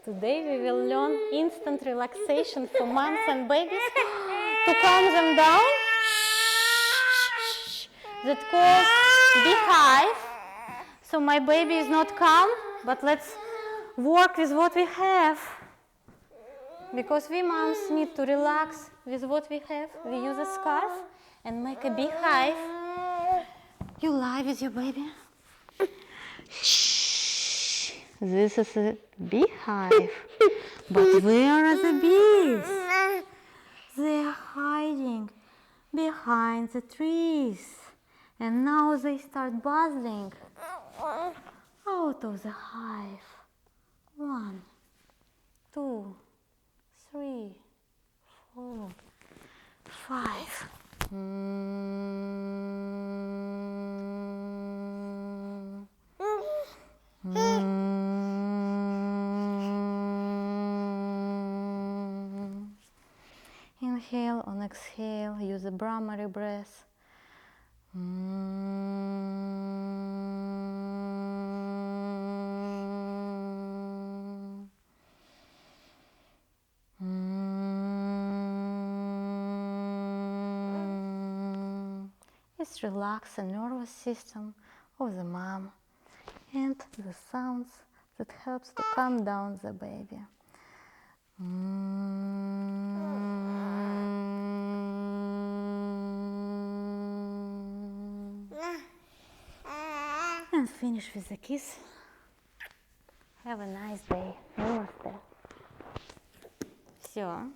Today we will learn instant relaxation for moms and babies to calm them down. That calls Beehive. So my baby is not calm, but let's work with what we have. Because we moms need to relax with what we have. We use a scarf and make a beehive. You lie with your baby. Shh. This is a beehive. But where are the bees? They are hiding behind the trees. And now they start buzzing out of the hive. 1, 2, 3, 4, 5. Inhale and exhale, use a Brahmari breath. It relaxes the nervous system of the mom and the sounds that helps to calm down the baby. And finish with a kiss. Have a nice day. Namaste. Все.